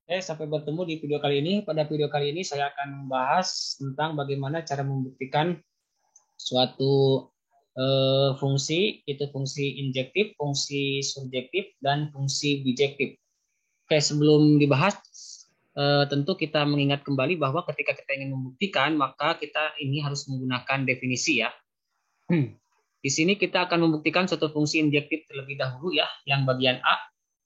Sampai bertemu di video kali ini. Pada video kali ini saya akan membahas tentang bagaimana cara membuktikan suatu fungsi, itu fungsi injektif, fungsi surjektif, dan fungsi bijektif. Sebelum dibahas, tentu kita mengingat kembali bahwa ketika kita ingin membuktikan, maka kita ini harus menggunakan definisi ya. Di sini kita akan membuktikan suatu fungsi injektif terlebih dahulu ya, yang bagian A.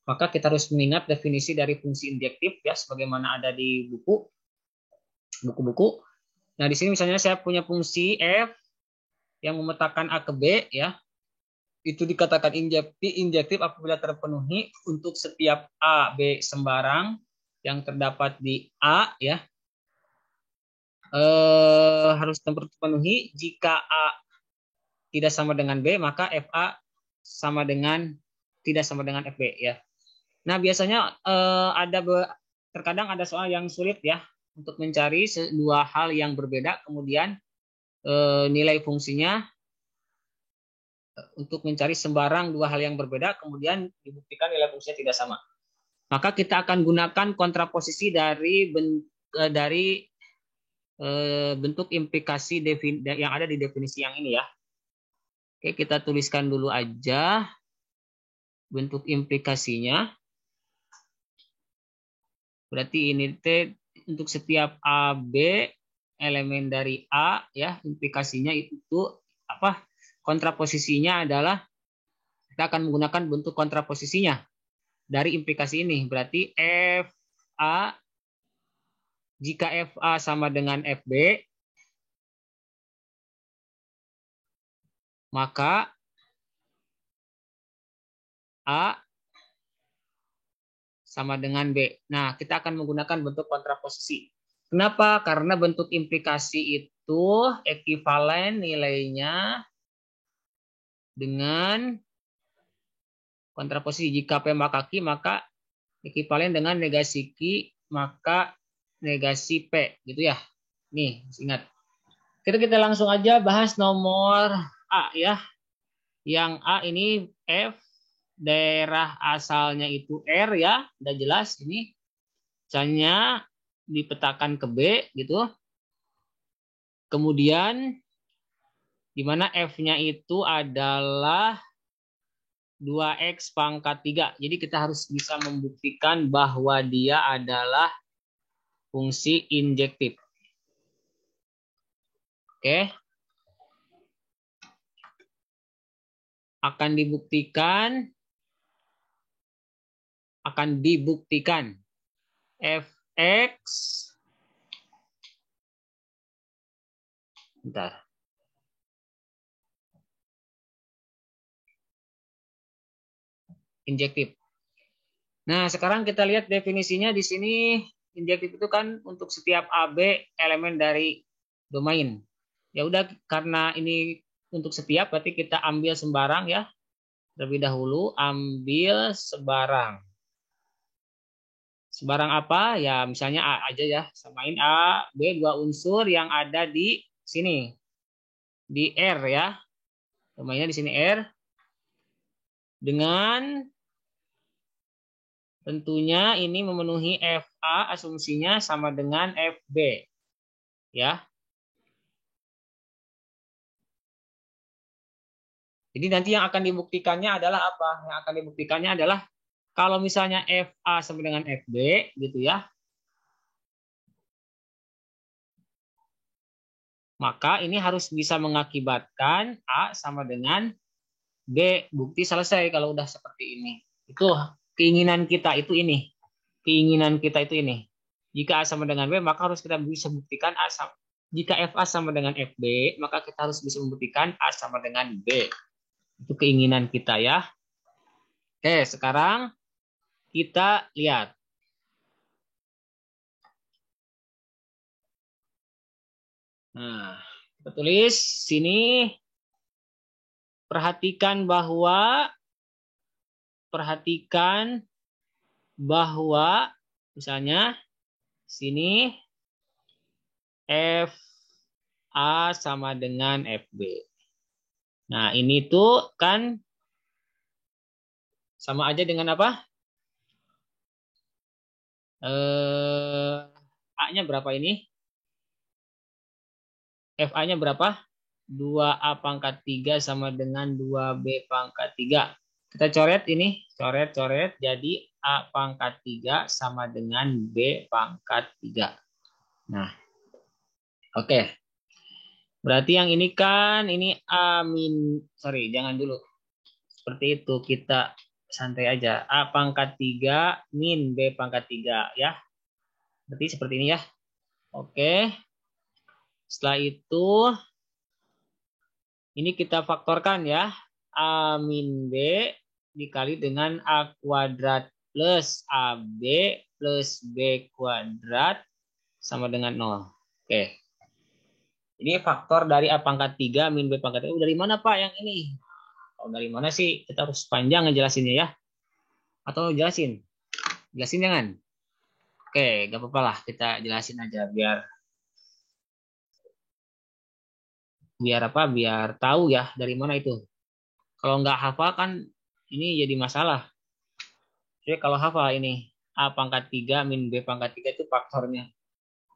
Maka kita harus mengingat definisi dari fungsi injektif ya, sebagaimana ada di buku-buku. Nah, di sini misalnya saya punya fungsi f yang memetakan A ke B ya. Itu dikatakan injektif apabila terpenuhi untuk setiap A, B sembarang yang terdapat di A ya. Harus terpenuhi. Jika A tidak sama dengan B, maka FA sama dengan tidak sama dengan FB ya. Nah, biasanya terkadang ada soal yang sulit ya untuk mencari dua hal yang berbeda, kemudian nilai fungsinya untuk mencari sembarang dua hal yang berbeda, kemudian dibuktikan nilai fungsinya tidak sama. Maka kita akan gunakan kontraposisi dari bentuk implikasi yang ada di definisi yang ini ya. Oke, kita tuliskan dulu aja bentuk implikasinya. Berarti ini untuk setiap A, B, elemen dari A ya, implikasinya itu apa? Kontraposisinya adalah kita akan menggunakan bentuk kontraposisinya dari implikasi ini. Berarti FA, jika FA sama dengan FB, maka A sama dengan B. Nah, kita akan menggunakan bentuk kontraposisi. Kenapa? Karena bentuk implikasi itu ekivalen nilainya dengan kontraposisi. Jika P maka Q, maka ekivalen dengan negasi Q, maka negasi P. Gitu ya. Nih, ingat. Kita langsung aja bahas nomor A ya. Yang A ini F, daerah asalnya itu R ya. Udah jelas ini. Misalnya dipetakan ke B gitu. Kemudian di mana F-nya itu adalah 2X pangkat 3. Jadi kita harus bisa membuktikan bahwa dia adalah fungsi injektif. Oke. Akan dibuktikan Fx bentar. Injektif. Nah, sekarang kita lihat definisinya di sini. Injektif itu kan untuk setiap AB elemen dari domain. Ya udah, karena ini untuk setiap berarti kita ambil sembarang ya. Terlebih dahulu ambil sembarang. Sembarang apa? Ya misalnya A aja ya. Samain A, B, dua unsur yang ada di sini. Di R ya. Domainnya di sini R. Dengan tentunya ini memenuhi FA, asumsinya sama dengan FB. Ya. Jadi nanti yang akan dibuktikannya adalah apa? Yang akan dibuktikannya adalah kalau misalnya FA sama dengan FB gitu ya. Maka ini harus bisa mengakibatkan A sama dengan B. Bukti selesai kalau udah seperti ini. Itu keinginan kita itu ini. Keinginan kita itu ini. Jika A sama dengan B, maka harus kita bisa buktikan A sama. Jika FA sama dengan FB, maka kita harus bisa membuktikan A sama dengan B. Itu keinginan kita ya. Oke, sekarang kita lihat. Nah, kita tulis sini. Perhatikan bahwa misalnya sini FA sama dengan FB. Nah, ini tuh kan sama aja dengan apa? A-nya berapa ini? FA-nya berapa? 2A pangkat 3 sama dengan 2B pangkat 3. Kita coret ini, coret-coret. Jadi A pangkat 3 sama dengan B pangkat 3. Nah, oke. Berarti yang ini kan, ini A min, sorry, jangan dulu. Seperti itu, kita santai aja. A pangkat 3 min B pangkat 3 ya. Berarti seperti ini ya. Oke. Setelah itu, ini kita faktorkan ya. A min B dikali dengan A kuadrat plus AB plus B kuadrat sama dengan 0. Oke. Ini faktor dari A pangkat 3 min B pangkat 3. Dari mana Pak yang ini? Oh, dari mana sih? Kita harus panjang ngejelasinnya ya. Atau jelasin? Jelasin jangan? Oke, gak apa-apa lah. Kita jelasin aja biar apa? Biar tahu ya dari mana itu. Kalau nggak hafal kan ini jadi masalah. Jadi kalau hafal ini A pangkat 3 min B pangkat 3 itu faktornya.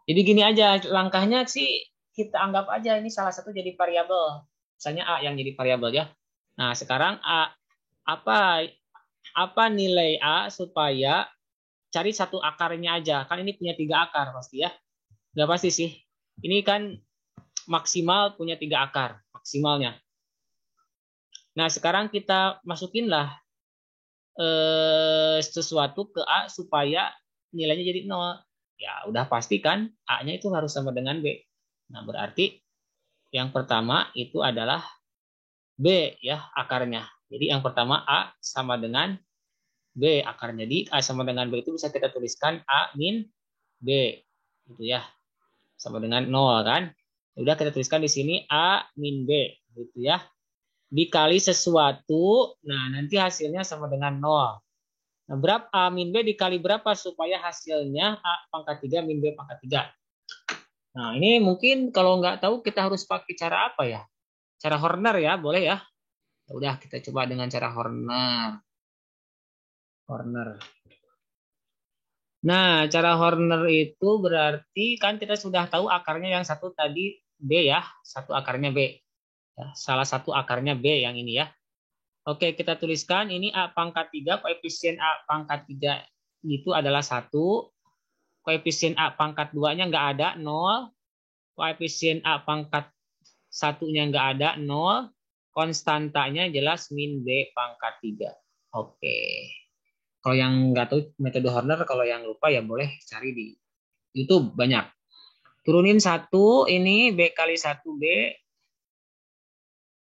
Jadi gini aja, langkahnya sih kita anggap aja ini salah satu jadi variabel. Misalnya A yang jadi variabel ya. Nah, sekarang A apa nilai A supaya cari satu akarnya aja. Kan ini punya 3 akar pasti ya. Nggak pasti sih. Ini kan maksimal punya 3 akar maksimalnya. Nah, sekarang kita masukinlah sesuatu ke A supaya nilainya jadi 0. Ya, udah pasti kan A-nya itu harus sama dengan B. Nah, berarti yang pertama itu adalah B ya akarnya. Jadi yang pertama A sama dengan B akarnya. Jadi A sama dengan B itu bisa kita tuliskan A min B. Gitu ya. Sama dengan 0 kan. Udah kita tuliskan di sini A min B. Gitu ya. Dikali sesuatu, nah nanti hasilnya sama dengan 0. Nah, berapa A min B dikali berapa supaya hasilnya A pangkat 3 min B pangkat 3. Nah, ini mungkin kalau nggak tahu kita harus pakai cara apa ya? Cara Horner ya, boleh ya? Udah kita coba dengan cara Horner. Horner. Nah, cara Horner itu berarti kan kita sudah tahu akarnya yang satu tadi B ya, satu akarnya B. Ya, salah satu akarnya B yang ini ya. Oke, kita tuliskan ini A pangkat 3, koefisien A pangkat 3 itu adalah 1. Koefisien A pangkat 2-nya nggak ada, 0. Koefisien A pangkat 1-nya nggak ada, 0. Konstantanya jelas min B pangkat 3. Oke. Kalau yang nggak tahu metode Horner, kalau yang lupa ya boleh cari di YouTube banyak. Turunin 1, ini B kali 1B.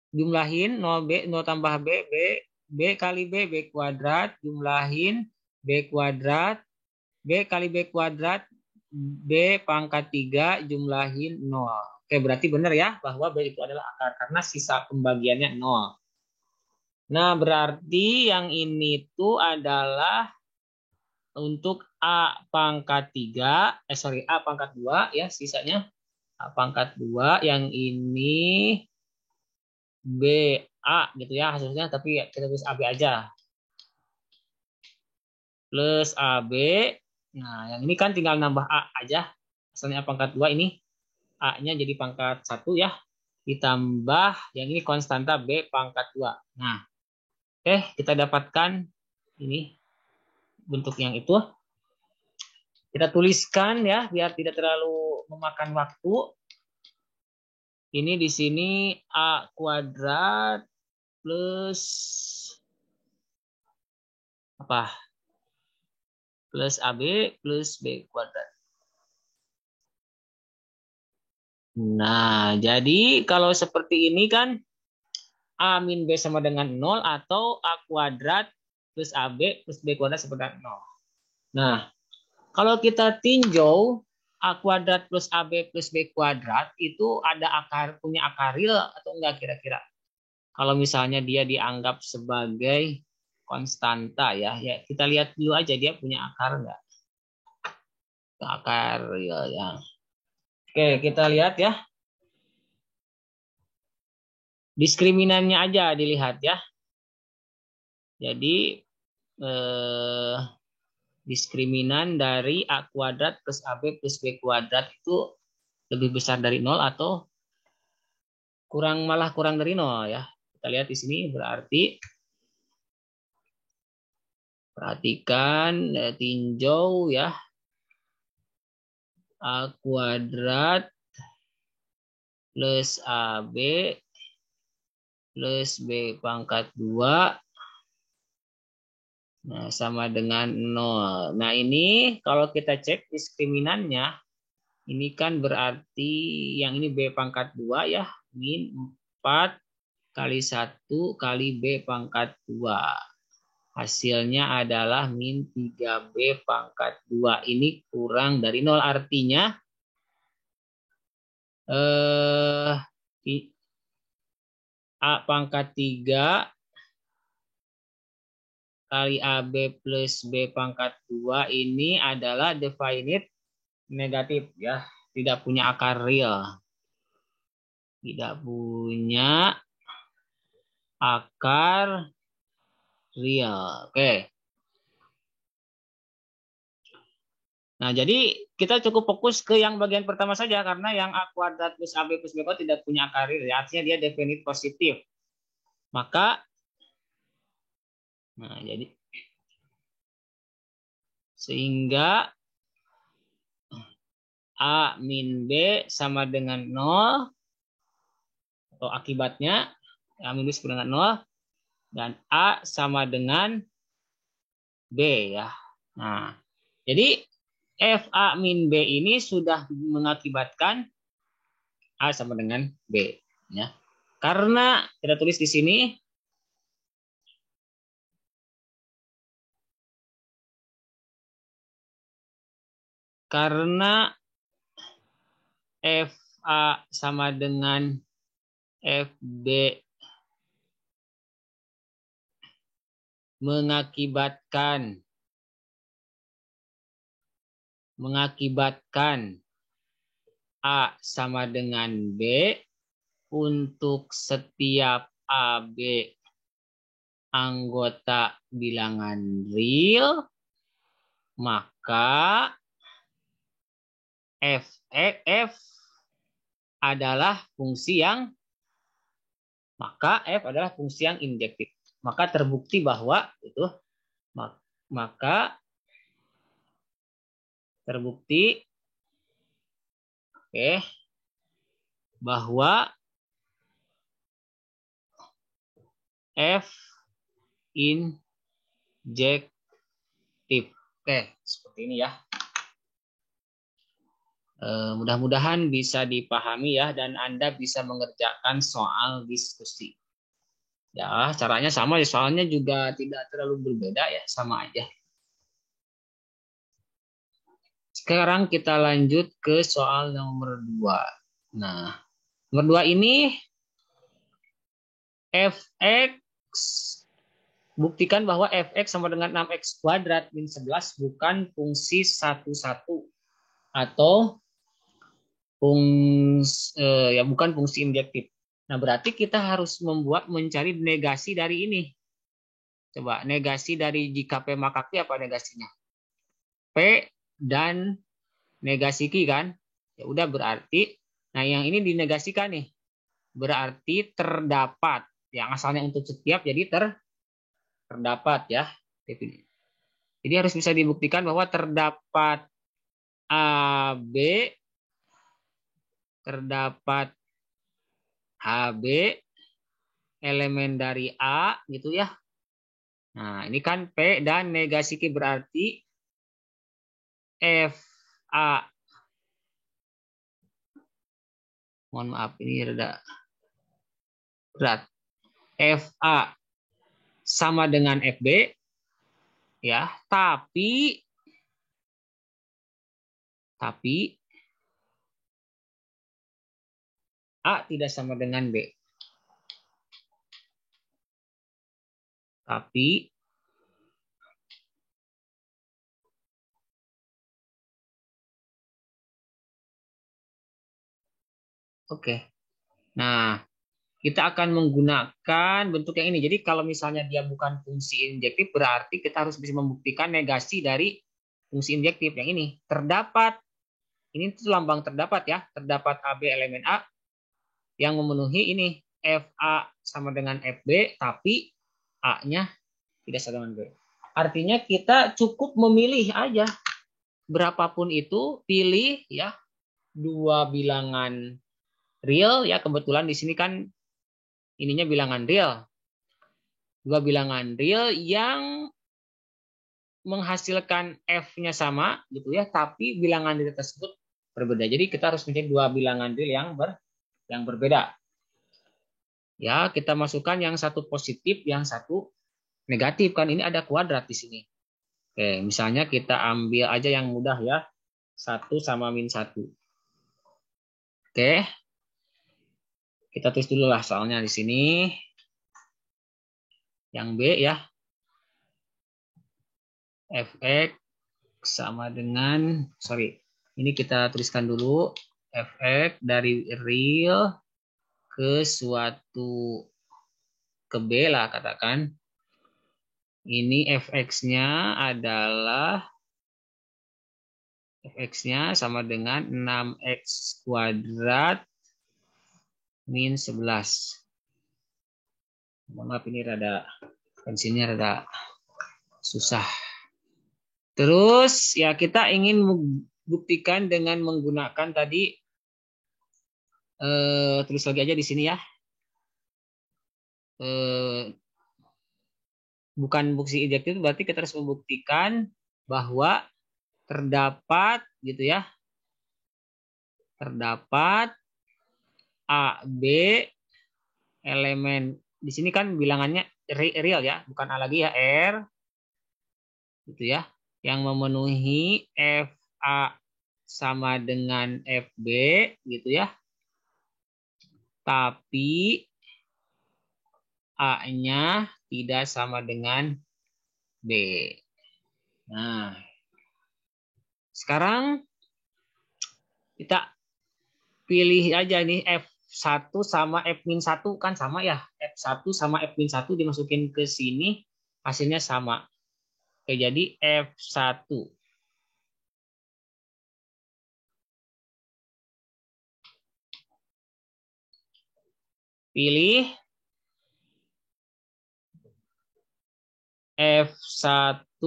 Jumlahin 0B, 0 tambah B, B kali B, B kuadrat. Jumlahin B kuadrat. B kali B kuadrat, B pangkat 3, jumlahin 0. Oke, berarti benar ya bahwa B itu adalah akar karena sisa pembagiannya 0. Nah, berarti yang ini tuh adalah untuk A pangkat 3, A pangkat 2 ya, sisanya A pangkat 2, yang ini B A gitu ya hasilnya, tapi kita tulis AB aja. Plus AB. Nah, yang ini kan tinggal nambah A aja. Asalnya A pangkat 2 ini A-nya jadi pangkat 1 ya. Ditambah yang ini konstanta B pangkat 2. Nah, kita dapatkan ini bentuk yang itu. Kita tuliskan ya biar tidak terlalu memakan waktu. Ini di sini A kuadrat plus apa? Plus AB plus B kuadrat. Nah, jadi kalau seperti ini kan A min B sama dengan 0 atau A kuadrat plus AB plus B kuadrat sama dengan 0. Nah, kalau kita tinjau A kuadrat plus AB plus B kuadrat itu ada punya akar real atau enggak kira-kira? Kalau misalnya dia dianggap sebagai konstanta ya kita lihat dulu aja dia punya akar enggak? Akar real ya. Oke, kita lihat ya. Diskriminannya aja dilihat ya. Jadi diskriminan dari A kuadrat plus AB plus B kuadrat itu lebih besar dari 0 atau malah kurang dari 0 ya. Kita lihat di sini berarti perhatikan tinjau ya. A kuadrat plus AB plus B pangkat 2 nah, sama dengan 0. Nah ini kalau kita cek diskriminannya, ini kan berarti yang ini B pangkat 2 ya, min 4 kali 1 kali B pangkat 2. Hasilnya adalah min 3B pangkat 2. Ini kurang dari 0. Artinya A pangkat 3 kali AB plus B pangkat 2 ini adalah definite negatif ya. Tidak punya akar real. Tidak punya akar real. Oke. Nah, jadi kita cukup fokus ke yang bagian pertama saja karena yang A kuadrat plus AB plus B kuadrat tidak punya akar real. Artinya dia definite positif. Maka nah, jadi sehingga A min B sama dengan 0 atau akibatnya A min B sama dengan 0 dan A sama dengan B ya. Nah, jadi F A min B ini sudah mengakibatkan A sama dengan B ya. Karena kita tulis di sini karena FA sama dengan FB mengakibatkan A sama dengan B untuk setiap AB anggota bilangan real, maka F adalah fungsi yang injektif. Maka terbukti bahwa itu bahwa F injektif. Oke, seperti ini ya. Mudah-mudahan bisa dipahami ya dan Anda bisa mengerjakan soal diskusi. Ya, caranya sama ya, soalnya juga tidak terlalu berbeda ya, sama aja. Sekarang kita lanjut ke soal nomor 2. Nah, nomor 2 ini fx, buktikan bahwa fx sama dengan 6x kuadrat min 11 bukan fungsi satu-satu atau bukan fungsi injektif. Nah, berarti kita harus mencari negasi dari ini. Coba, negasi dari jika P maka Q apa negasinya? P dan negasi Q kan? Ya udah berarti, nah yang ini dinegasikan nih. Berarti terdapat. Yang asalnya untuk setiap jadi terdapat ya. Jadi harus bisa dibuktikan bahwa terdapat AB, terdapat HB, elemen dari A gitu ya. Nah, ini kan P dan negasi Q berarti FA. Mohon maaf, ini rada berat. FA sama dengan FB ya, tapi A tidak sama dengan B. Tapi oke. Nah, kita akan menggunakan bentuk yang ini. Jadi kalau misalnya dia bukan fungsi injektif, berarti kita harus bisa membuktikan negasi dari fungsi injektif yang ini. Terdapat, ini tuh lambang terdapat ya, terdapat AB elemen A yang memenuhi ini FA sama dengan FB, tapi A-nya tidak sama dengan B. Artinya kita cukup memilih aja berapapun itu, pilih ya dua bilangan real ya, kebetulan di sini kan ininya bilangan real. Dua bilangan real yang menghasilkan F-nya sama gitu ya, tapi bilangan real tersebut berbeda. Jadi kita harus mencari dua bilangan real yang berbeda. Ya, kita masukkan yang satu positif, yang satu negatif kan, ini ada kuadrat di sini. Oke, misalnya kita ambil aja yang mudah ya. 1 sama min 1. Oke. Kita tulis dulu lah soalnya di sini. Yang B ya. Fx sama dengan, sorry. Ini kita tuliskan dulu. Fx dari real ke suatu ke B lah katakan. Ini fx-nya adalah fx-nya sama dengan 6x kuadrat min 11. Mohon maaf ini rada pensilnya rada susah. Terus ya kita ingin membuktikan dengan menggunakan tadi tulis lagi aja di sini ya. Bukan fungsi injektif, berarti kita harus membuktikan bahwa terdapat gitu ya. Terdapat A, B elemen di sini kan bilangannya real ya, bukan A lagi ya, R gitu ya, yang memenuhi FA sama dengan FB gitu ya. Tapi A-nya tidak sama dengan B. Nah, sekarang kita pilih aja nih F1 sama F-1 kan sama ya. F1 sama F-1 dimasukin ke sini, hasilnya sama. Oke, jadi F1. Pilih F1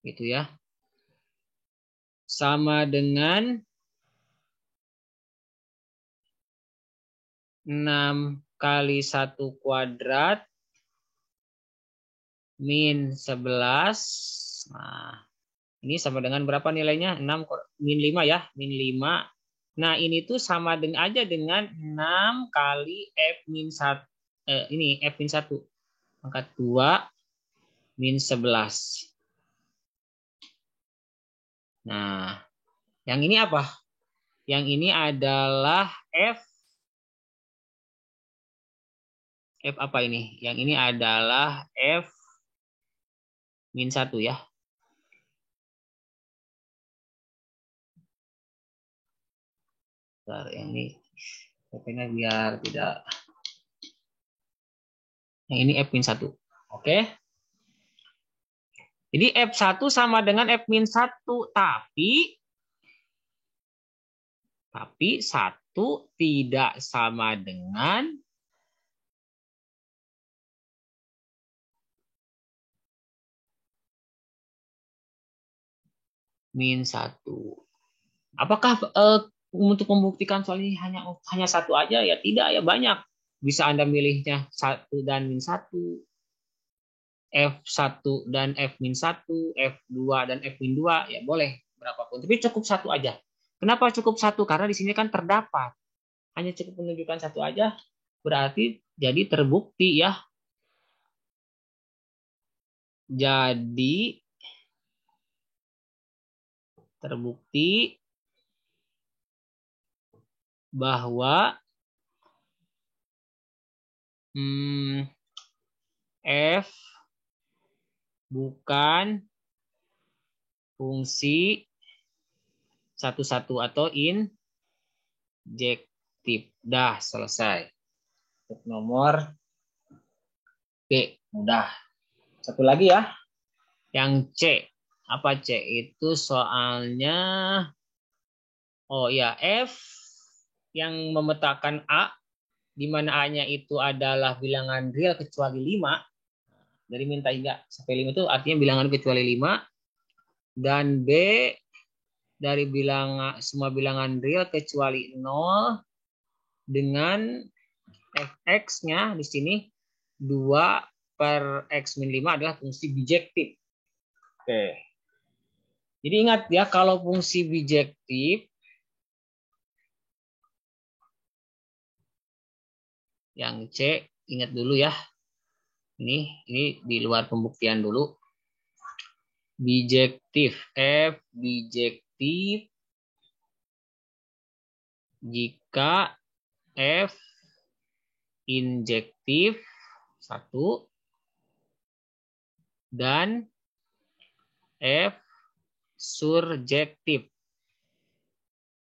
gitu ya. Sama dengan 6 kali 1 kuadrat min 11. Nah, ini sama dengan berapa nilainya? 6 min 5 ya, min 5. Nah, ini tuh sama dengan aja dengan 6 kali F min 1. Ini F min 1. Pangkat 2 min 11. Nah, yang ini apa? Yang ini adalah F apa ini? Yang ini adalah F min 1 ya. Bentar, yang ini pokoknya biar tidak. Yang ini F min 1. Oke. Jadi F1 sama dengan F min 1, tapi 1 tidak sama dengan min 1. Apakah untuk membuktikan soal ini hanya satu aja? Ya tidak, ya banyak. Bisa Anda milihnya 1 dan min 1, F1 dan F min 1, F2 dan F min 2, ya boleh berapapun. Tapi cukup satu aja. Kenapa cukup satu? Karena di sini kan terdapat. Hanya cukup menunjukkan satu aja, berarti jadi terbukti ya. Jadi terbukti bahwa F bukan fungsi satu-satu atau injektif. Dah selesai. Untuk nomor B, mudah. Satu lagi ya. Yang C. Apa C? Itu soalnya, oh ya, F yang memetakan A, di mana A-nya itu adalah bilangan real kecuali 5. Dari minta hingga sampai 5 itu artinya bilangan kecuali 5. Dan B dari semua bilangan real kecuali 0 dengan fx-nya di sini 2 per x min 5 adalah fungsi bijektif. Oke. Jadi ingat ya, kalau fungsi bijektif yang C, ingat dulu ya. Ini di luar pembuktian dulu. Bijektif, F bijektif jika F injektif 1 dan F surjektif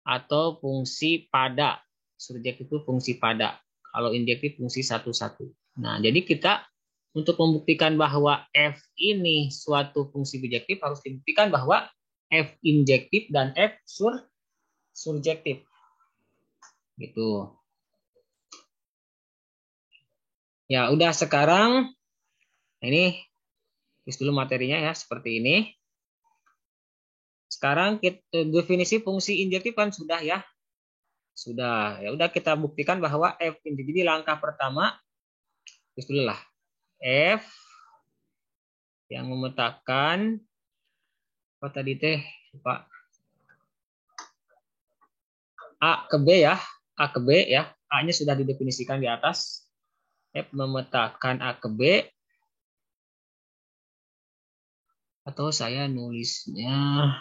atau fungsi pada. Surjektif itu fungsi pada. Kalau injektif fungsi satu-satu. Nah, jadi kita untuk membuktikan bahwa F ini suatu fungsi bijektif harus dibuktikan bahwa F injektif dan F surjektif. Gitu. Ya, udah sekarang ini tulis dulu materinya ya seperti ini. Sekarang kita definisi fungsi injektif kan sudah ya. Sudah. Ya udah kita buktikan bahwa F injektif. Jadi langkah pertama tulis dulu lah. F yang memetakan apa tadi teh Pak, A ke B ya, A ke B ya, A-nya sudah didefinisikan di atas. F memetakan A ke B, atau saya nulisnya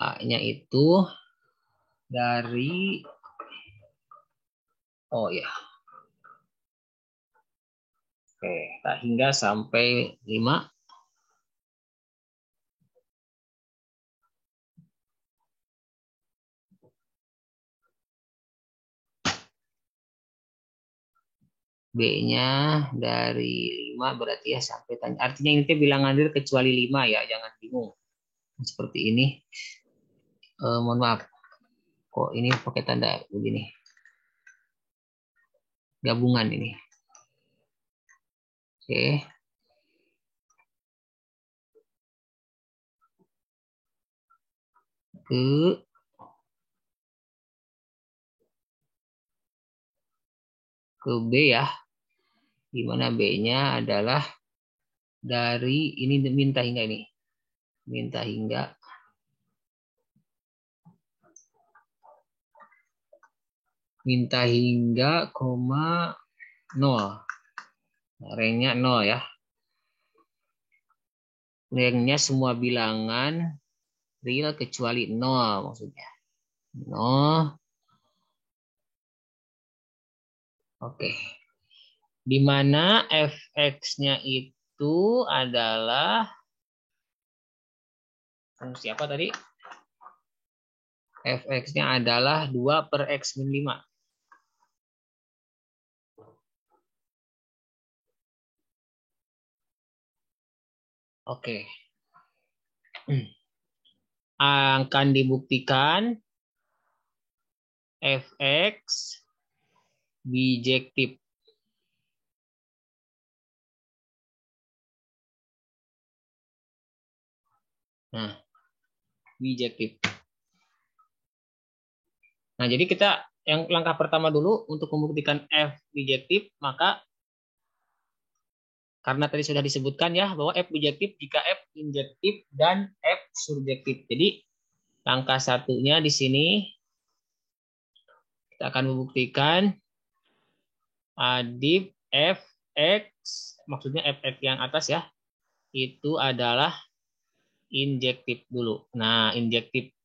A-nya itu dari, oh ya, oke, tak hingga sampai 5. B-nya dari 5 berarti ya sampai tanya. Artinya ini bilangan real kecuali 5 ya, jangan bingung. Seperti ini. Mohon maaf. Kok ini pakai tanda begini? Gabungan ini. Oke. Ke B ya. Di mana B-nya adalah dari ini minta hingga ini. Minta hingga koma 0. Rangnya 0 ya. Rangnya semua bilangan real kecuali 0 maksudnya. 0. Oke. Di mana fx-nya itu adalah fungsi apa tadi? Fx-nya adalah 2 per x min 5. Oke. Akan dibuktikan fx bijektif. Nah, bijektif. Nah, jadi kita yang langkah pertama dulu untuk membuktikan F bijektif, maka karena tadi sudah disebutkan ya bahwa F bijektif jika F injektif dan F surjektif. Jadi langkah satunya di sini kita akan membuktikan adif Fx, maksudnya Fx yang atas ya, itu adalah injektif dulu. Nah, injektif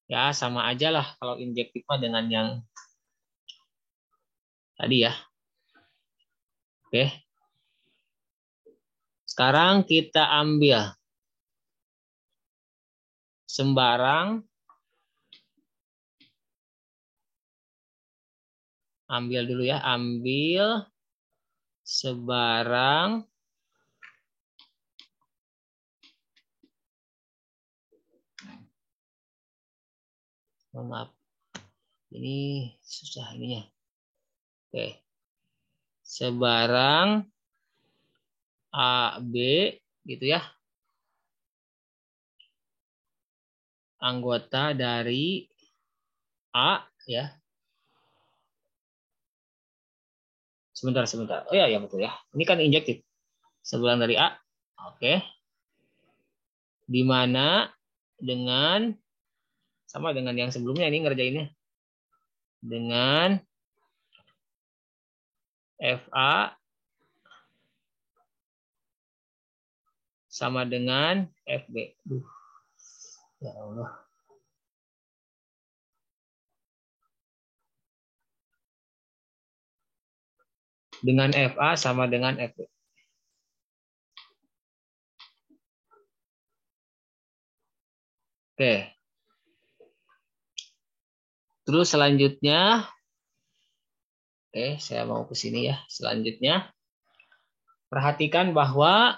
ya sama aja lah kalau injektif dengan yang tadi ya. Oke. Sekarang kita ambil sembarang Ambil dulu ya, ambil sebarang maaf. Ini susah ininya. Oke. Sebarang A, B gitu ya. Anggota dari A ya. Sebentar. Oh ya betul ya. Ini kan injektif. Sebarang dari A. Oke. Di mana dengan sama dengan yang sebelumnya ini ngerjainnya. Dengan FA sama dengan FB. Ya Allah. Dengan FA sama dengan FB. Oke. Terus selanjutnya, oke, saya mau ke sini ya. Selanjutnya, perhatikan bahwa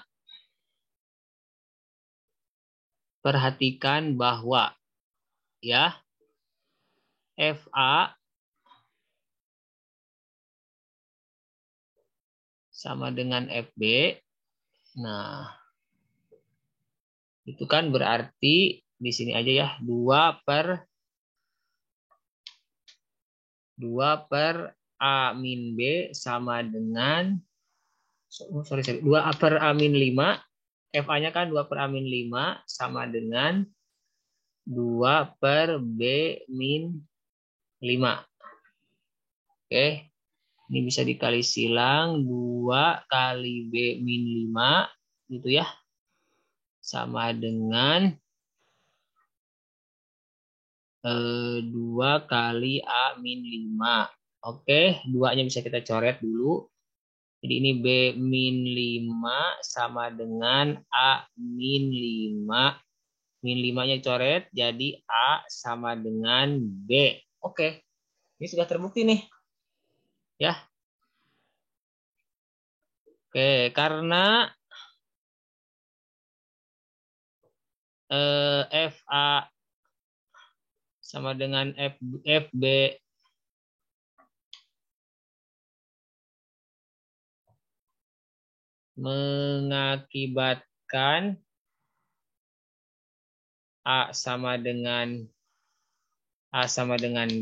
ya FA sama dengan FB. Nah, itu kan berarti di sini aja ya 2 per A min B sama dengan 2 per A min 5. FA-nya kan 2 per A min 5 sama dengan 2 per B min 5. Oke. Ini bisa dikali silang 2 kali B min 5 gitu ya. Sama dengan 2 kali A min 5. Oke, 2-nya bisa kita coret dulu. Jadi ini B min 5 sama dengan A min 5. Min 5-nya coret, jadi A sama dengan B. Oke, ini sudah terbukti nih. Ya. Oke, karena FA sama dengan FB mengakibatkan A sama dengan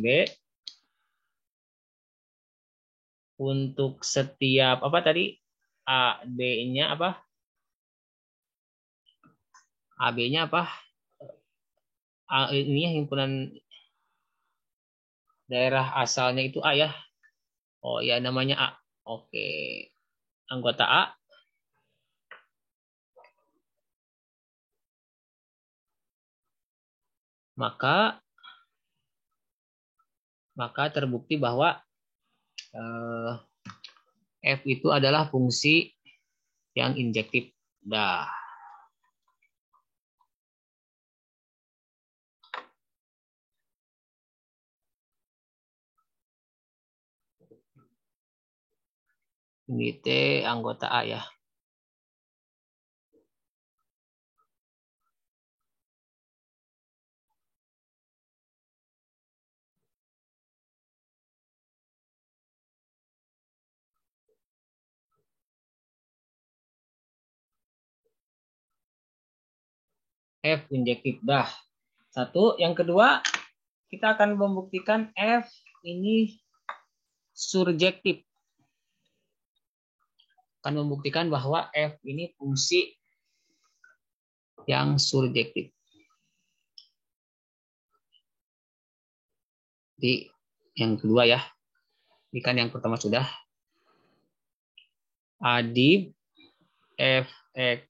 B untuk setiap apa tadi A B-nya apa? AB-nya apa? Ini himpunan daerah asalnya itu A ya. Oh ya namanya A. Oke. Anggota A. Maka terbukti bahwa F itu adalah fungsi yang injektif. Dah. Ini T anggota A ya. F injektif dah. Satu. Yang kedua, kita akan membuktikan F ini surjektif. Akan membuktikan bahwa F ini fungsi yang surjektif. Jadi yang kedua ya. Ini kan yang pertama sudah. Adib Fx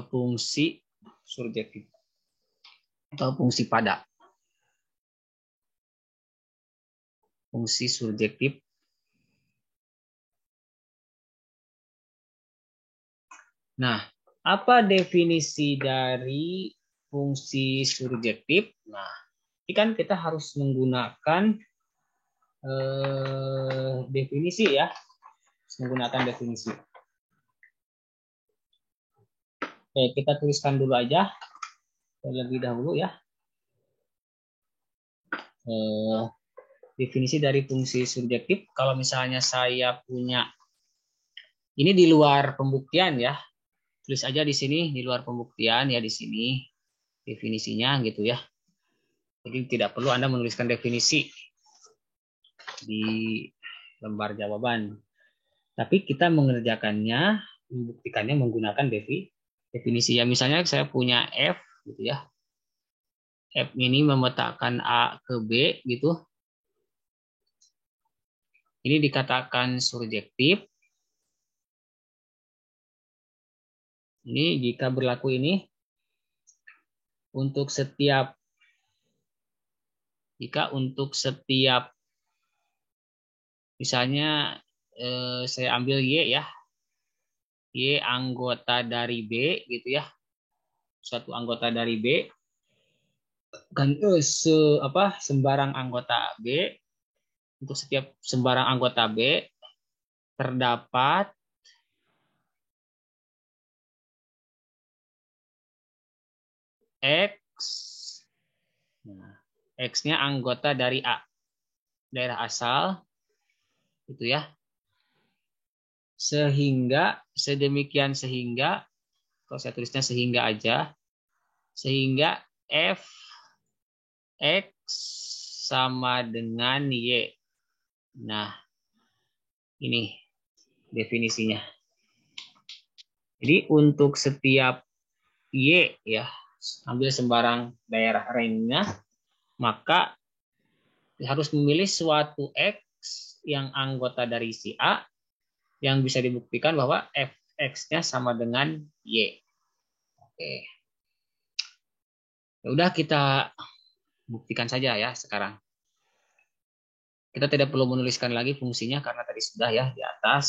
fungsi surjektif atau fungsi pada. Fungsi surjektif. Nah, apa definisi dari fungsi surjektif? Nah, Ini kan kita harus menggunakan definisi ya. Menggunakan definisi. Oke, kita tuliskan dulu aja terlebih dahulu ya. Definisi dari fungsi subjektif. Kalau misalnya saya punya ini di luar pembuktian ya, tulis aja di sini di luar pembuktian ya, di sini definisinya gitu ya. Jadi tidak perlu Anda menuliskan definisi di lembar jawaban. Tapi kita mengerjakannya, membuktikannya menggunakan definisi ya. Misalnya saya punya F gitu ya. F ini memetakan A ke B gitu. Ini dikatakan surjektif. Ini jika berlaku ini untuk setiap misalnya saya ambil Y ya. Y anggota dari B gitu ya. Suatu anggota dari B kan sembarang anggota B, untuk setiap sembarang anggota B terdapat X. Nah, X-nya anggota dari A, daerah asal, itu ya. Sedemikian sehingga, kalau saya tulisnya sehingga aja, sehingga F X sama dengan Y. Nah, ini definisinya. Jadi untuk setiap Y ya, ambil sembarang daerah range-nya, maka harus memilih suatu X yang anggota dari si A yang bisa dibuktikan bahwa Fx-nya sama dengan Y. Oke. Ya udah kita buktikan saja ya sekarang. Kita tidak perlu menuliskan lagi fungsinya karena tadi sudah ya di atas.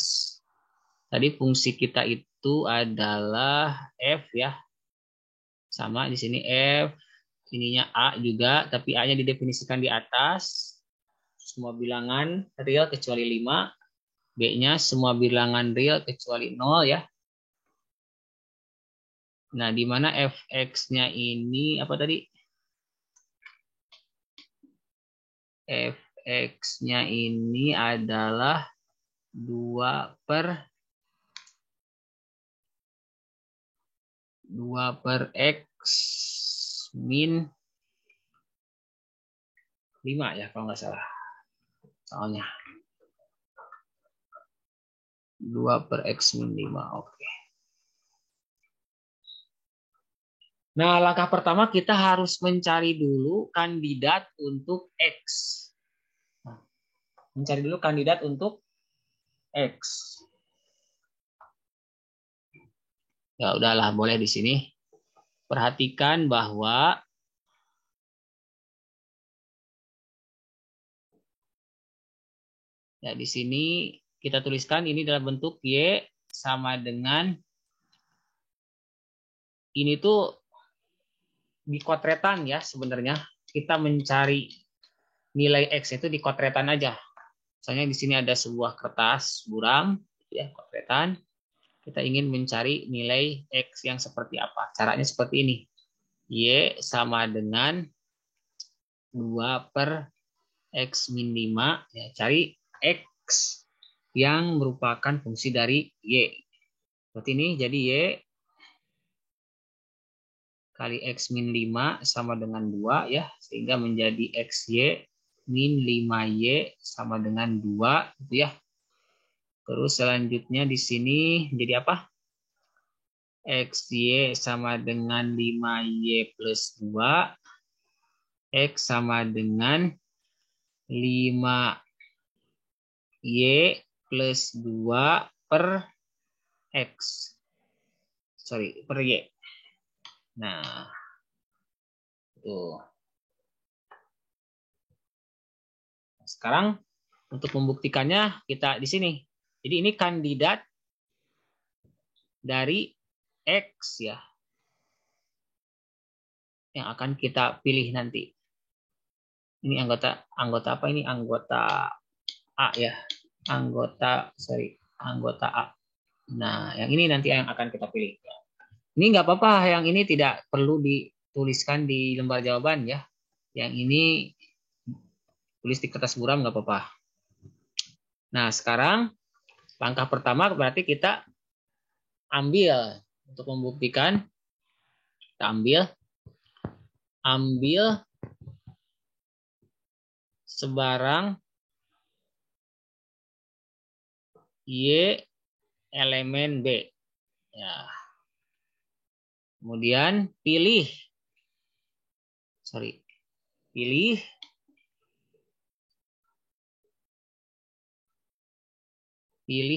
Tadi fungsi kita itu adalah F ya. Sama di sini F, ininya A juga, tapi A-nya didefinisikan di atas. Semua bilangan real kecuali 5. B-nya semua bilangan real kecuali 0 ya. Nah, di mana Fx-nya ini apa tadi? Fx-nya ini adalah 2 per X min 5 ya kalau nggak salah. Soalnya 2 per X min 5. Oke. Nah, langkah pertama kita harus mencari dulu kandidat untuk X. Nah, mencari dulu kandidat untuk X. Ya udahlah, boleh di sini. Perhatikan bahwa ya di sini kita tuliskan ini dalam bentuk Y sama dengan ini tuh di kotretan ya sebenarnya. Kita mencari nilai X itu di kotretan aja. Misalnya di sini ada sebuah kertas buram ya, kotretan. Kita ingin mencari nilai X yang seperti apa. Caranya seperti ini. Y sama dengan 2 per X min 5. Ya, cari X yang merupakan fungsi dari Y. Seperti ini, jadi Y kali X min 5 sama dengan 2 ya. Sehingga menjadi XY min 5Y sama dengan 2. Gitu ya. Terus selanjutnya di sini jadi apa? XY sama dengan 5Y plus 2. X sama dengan 5Y plus 2 per X. Sorry, per Y. Nah, tuh. Sekarang untuk membuktikannya kita di sini. Jadi ini kandidat dari X ya. Yang akan kita pilih nanti. Ini anggota apa ini? Anggota A ya. Anggota A. Nah, yang ini nanti yang akan kita pilih. Ini nggak apa-apa, yang ini tidak perlu dituliskan di lembar jawaban ya. Yang ini tulis di kertas buram nggak apa-apa. Nah, sekarang langkah pertama berarti kita ambil untuk membuktikan. Kita ambil sebarang Y elemen B. Ya. Kemudian pilih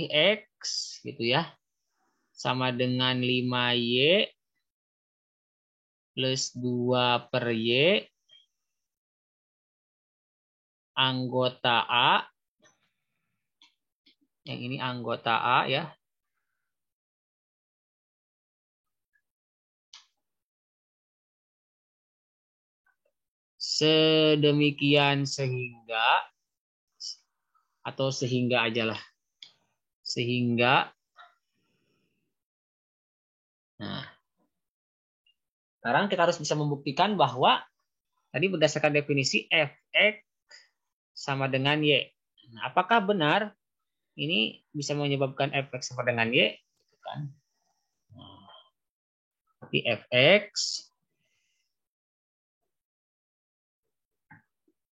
X gitu ya. Sama dengan 5Y plus 2 per Y anggota A. Yang ini anggota A ya. Sedemikian sehingga, atau sehingga aja lah. Sehingga, nah, sekarang kita harus bisa membuktikan bahwa tadi berdasarkan definisi Fx sama dengan Y. Nah, apakah benar ini bisa menyebabkan Fx sama dengan Y? Gitu kan. Nah, tapi Fx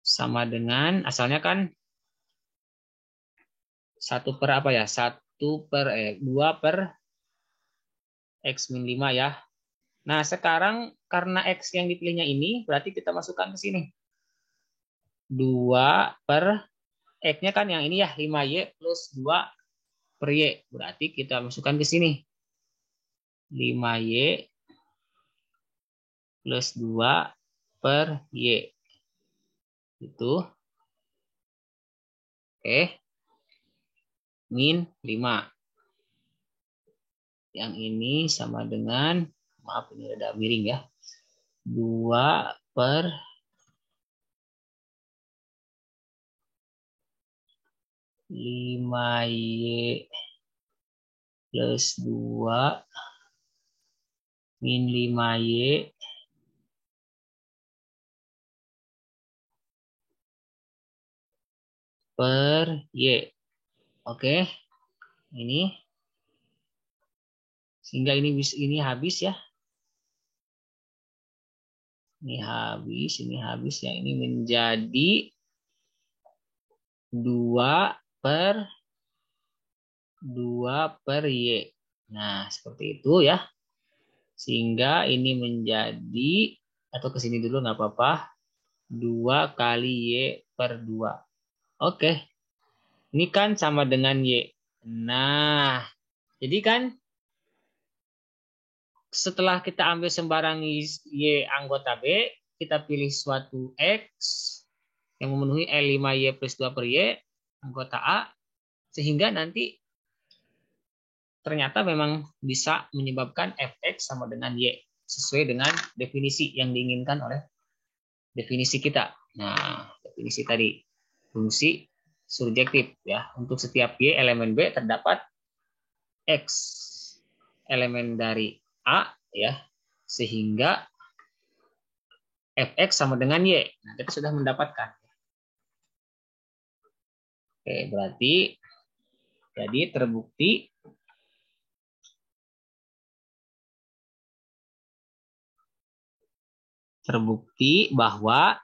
sama dengan, asalnya kan 1 per apa ya? 2 per X min 5 ya. Nah, sekarang karena X yang dipilihnya ini, berarti kita masukkan ke sini. 2 per X-nya kan yang ini ya, 5Y plus 2 per Y. Berarti kita masukkan ke sini. 5Y plus 2 per Y. Itu. Oke. Min 5. Yang ini sama dengan, maaf ini ada miring ya, 2 per 5Y plus 2 min 5Y per Y. Oke. Ini sehingga ini habis ya. Ini habis yang ini menjadi 2 per Y. Nah, seperti itu ya. Sehingga ini menjadi, atau ke sini dulu nggak apa-apa, 2 kali Y per 2. Oke. Ini kan sama dengan Y. Nah, jadi kan setelah kita ambil sembarang Y anggota B, kita pilih suatu X yang memenuhi L5Y plus 2 per Y, anggota A, sehingga nanti ternyata memang bisa menyebabkan Fx sama dengan Y, sesuai dengan definisi yang diinginkan oleh definisi kita. Nah, definisi tadi, fungsi surjektif ya. Untuk setiap Y elemen B terdapat X elemen dari A ya, sehingga Fx sama dengan Y. Nah, kita sudah mendapatkan. Oke, berarti jadi terbukti bahwa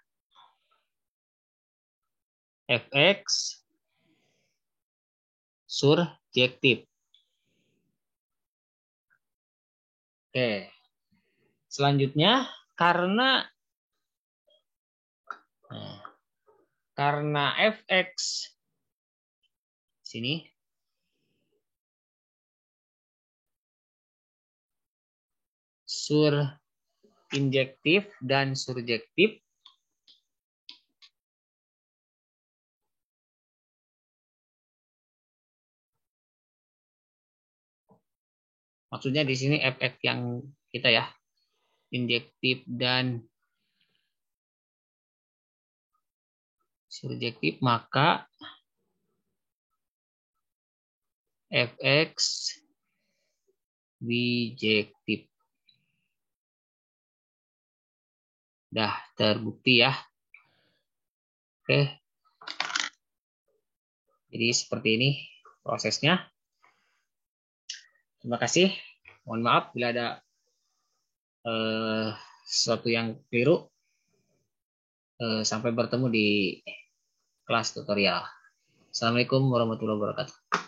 Fx surjektif. Oke. Selanjutnya karena Fx sini injektif dan surjektif, maksudnya di sini Fx yang kita ya, injektif dan surjektif, maka fx bijektif. Dah terbukti ya. Oke. Jadi seperti ini prosesnya. Terima kasih. Mohon maaf bila ada sesuatu yang keliru. Sampai bertemu di kelas tutorial. Assalamualaikum warahmatullahi wabarakatuh.